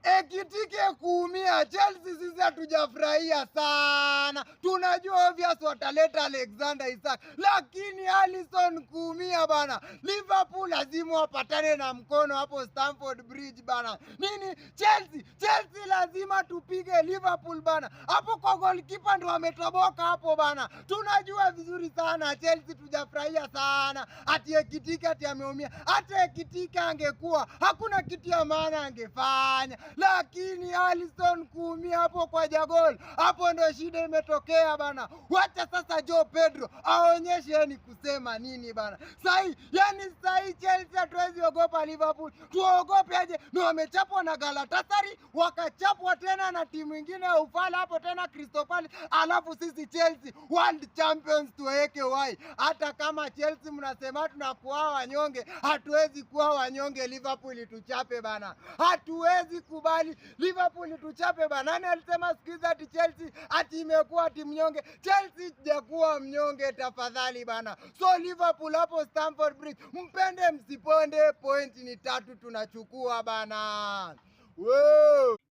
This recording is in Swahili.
Ekitike kuumia, Chelsea sisi hatujafurahia sana. Tunajua obvious wataleta Alexander Isak, lakini Alisson kuumia bana. Liverpool lazima wapatane na mkono hapo Stamford Bridge bana. Nini Chelsea lazima tupige Liverpool bana. Hapo kwa goalkeeper ndo ametoboka hapo bana. Tunajua vizuri sana Chelsea tujafurahia sana. Ati Ekitike ati ameumia. Hata Ekitike angekuwa hakuna kitu ya maana angefanya. Lakini Alisson kuumia hapo kwa jagol, hapo ndo shida imetokea bana. Wacha sasa Joe Pedro aonyeshe ni kusema nini bana. Sahi Chelsea hatuwezi ogopa Liverpool. Tuogope aje? Na wamechapwa na Galatasaray, wakachapwa tena na timu nyingine ya Ufala hapo tena Crystal Palace. Alafu sisi Chelsea world champions tuweke wai. Hata kama Chelsea mnasema tunakuwa wanyonge, hatuwezi kuwa wanyonge. Liverpool tuchape bana. Hatuwezi kubali Liverpool tuchape bana. Nani alisema sikiza ati Chelsea ati imekuwa timu mnyonge? Chelsea hajakuwa mnyonge tafadhali bana. So Liverpool hapo Stamford Bridge, mpende msiponde, point ni 3 tunachukua bana. Wow.